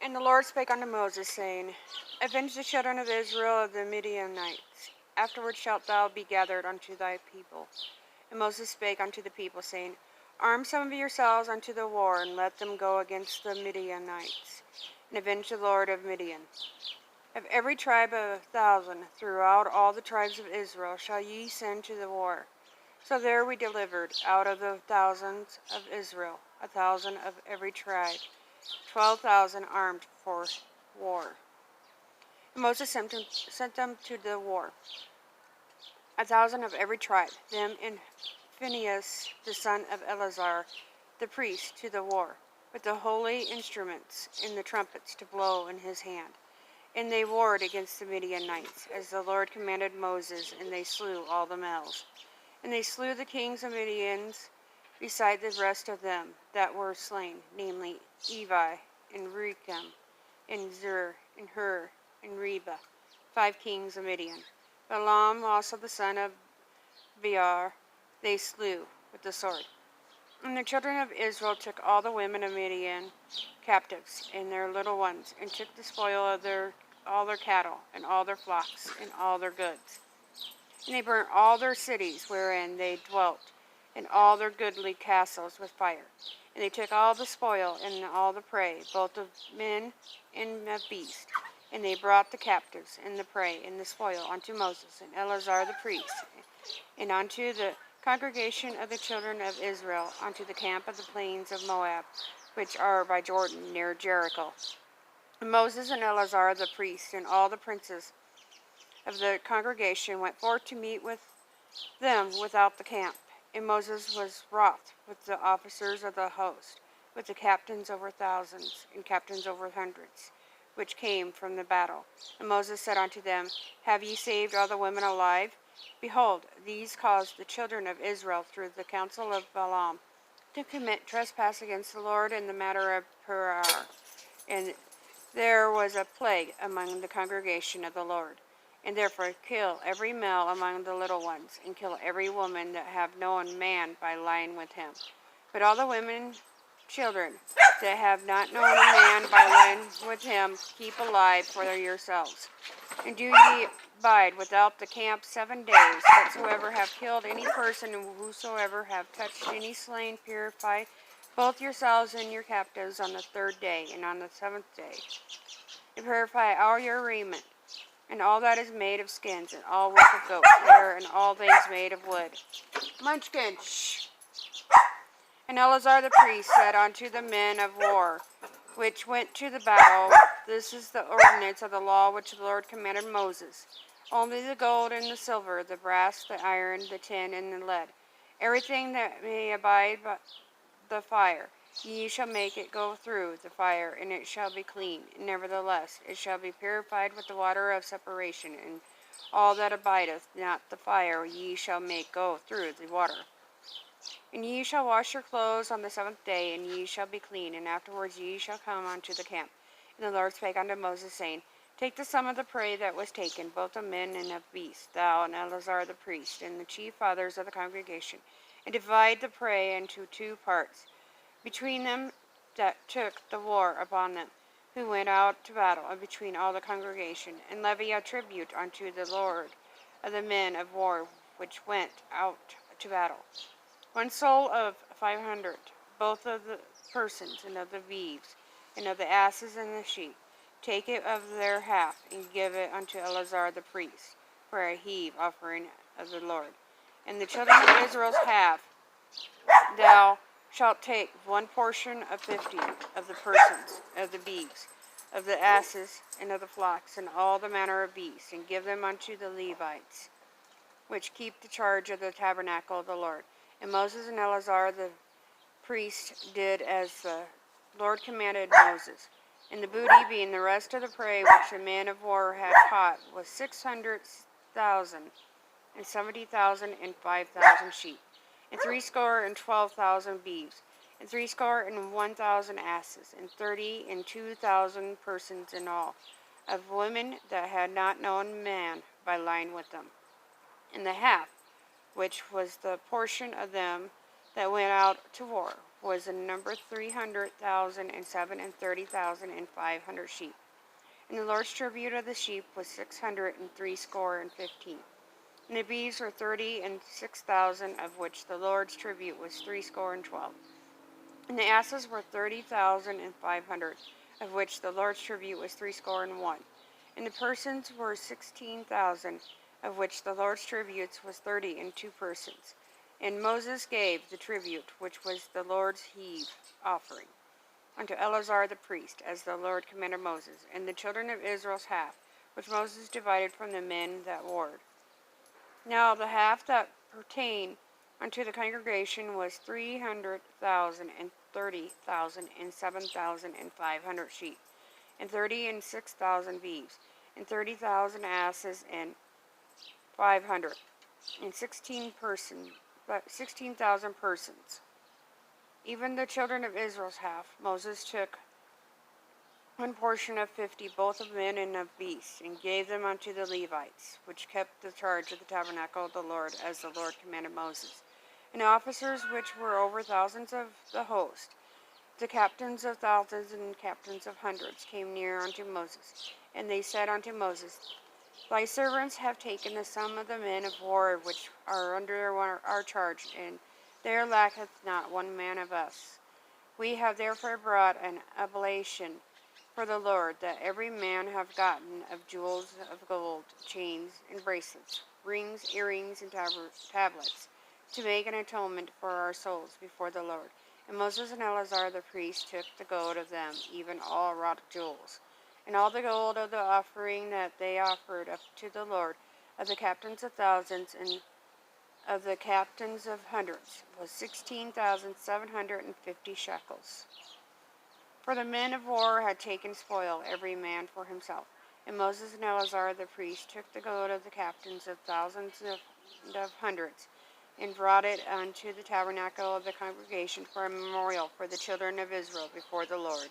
And the Lord spake unto Moses, saying, Avenge the children of Israel of the Midianites. Afterward shalt thou be gathered unto thy people. And Moses spake unto the people, saying, Arm some of yourselves unto the war, and let them go against the Midianites, and avenge the Lord of Midian. Of every tribe of 1,000 throughout all the tribes of Israel shall ye send to the war. So there we delivered out of the thousands of Israel 1,000 of every tribe, 12,000 armed for war. And Moses sent them to the war, 1,000 of every tribe, them and Phinehas the son of Eleazar the priest to the war, with the holy instruments and the trumpets to blow in his hand. And they warred against the Midianites, as the Lord commanded Moses, and they slew all the males. And they slew the kings of Midians, beside the rest of them that were slain, namely Evi, and Rechem, and Zur, and Hur, and Reba, 5 kings of Midian. Balaam also the son of Beor they slew with the sword. And the children of Israel took all the women of Midian captives, and their little ones, and took the spoil of all their cattle, and all their flocks, and all their goods. And they burnt all their cities wherein they dwelt, and all their goodly castles with fire. And they took all the spoil and all the prey, both of men and of beasts. And they brought the captives and the prey and the spoil unto Moses and Eleazar the priest, and unto the congregation of the children of Israel, unto the camp of the plains of Moab, which are by Jordan near Jericho. And Moses and Eleazar the priest and all the princes of the congregation went forth to meet with them without the camp. And Moses was wroth with the officers of the host, with the captains over thousands, and captains over hundreds, which came from the battle. And Moses said unto them, Have ye saved all the women alive? Behold, these caused the children of Israel through the counsel of Balaam to commit trespass against the Lord in the matter of Peor. And there was a plague among the congregation of the Lord. And therefore kill every male among the little ones, and kill every woman that have known man by lying with him. But all the women, children, that have not known a man by lying with him, keep alive for yourselves. And do ye abide without the camp 7 days. Whatsoever have killed any person, and whosoever have touched any slain, purify both yourselves and your captives on the 3rd day, and on the 7th day. And purify all your raiment, and all that is made of skins, and all work of goats, hair, and all things made of wood. Munchkin, shh. And Eleazar the priest said unto the men of war, which went to the battle, This is the ordinance of the law which the Lord commanded Moses. Only the gold and the silver, the brass, the iron, the tin, and the lead, everything that may abide by the fire, ye shall make it go through the fire, and it shall be clean. Nevertheless, it shall be purified with the water of separation, and all that abideth not the fire ye shall make go through the water. And ye shall wash your clothes on the 7th day, and ye shall be clean, and afterwards ye shall come unto the camp. And the Lord spake unto Moses, saying, Take the sum of the prey that was taken, both of men and of beasts, thou and Eleazar the priest, and the chief fathers of the congregation, and divide the prey into 2 parts, between them that took the war upon them, who went out to battle, and between all the congregation, and levy a tribute unto the Lord of the men of war which went out to battle. 1 soul of 500, both of the persons, and of the beeves, and of the asses and the sheep. Take it of their half, and give it unto Eleazar the priest, for a heave offering of the Lord. And the children of Israel's half thou shalt take 1 portion of 50 of the persons, of the beeves, of the asses, and of the flocks, and all the manner of beasts, and give them unto the Levites, which keep the charge of the tabernacle of the Lord. And Moses and Eleazar the priest did as the Lord commanded Moses. And the booty, being the rest of the prey which the men of war had caught, was 600,000, and 70,000, and 5,000 sheep, and 312,000 beeves, and 301,000 asses, and 32,000 persons in all, of women that had not known man by lying with them. And the half, which was the portion of them that went out to war, was the number 300,007 and 30,500 sheep. And the Lord's tribute of the sheep was 603 score and 15. And the beeves were 36,000, of which the Lord's tribute was 3 score and 12. And the asses were 30,500, of which the Lord's tribute was 3 score and 1. And the persons were 16,000, of which the Lord's tribute was 32 persons. And Moses gave the tribute, which was the Lord's heave offering, unto Eleazar the priest, as the Lord commanded Moses, and the children of Israel's half, which Moses divided from the men that warred. Now the half that pertained unto the congregation was 300,000 and 30,000 and 7,500 sheep, and 36,000 beeves, and 30,000 asses, and 500, and 16,000 persons. Even the children of Israel's half, Moses took one portion of 50, both of men and of beasts, and gave them unto the Levites, which kept the charge of the tabernacle of the Lord, as the Lord commanded Moses. And the officers which were over thousands of the host, the captains of thousands and captains of hundreds, came near unto Moses. And they said unto Moses, Thy servants have taken the sum of the men of war which are under our charge, and there lacketh not one man of us. We have therefore brought an oblation for the Lord, that every man have gotten of jewels of gold, chains and bracelets, rings, earrings, and tablets, to make an atonement for our souls before the Lord. And Moses and Eleazar the priest took the gold of them, even all wrought jewels, and all the gold of the offering that they offered up to the Lord, of the captains of thousands and of the captains of hundreds, was 16,750 shekels. For the men of war had taken spoil, every man for himself. And Moses and Eleazar the priest took the gold of the captains of thousands and of hundreds, and brought it unto the tabernacle of the congregation for a memorial for the children of Israel before the Lord.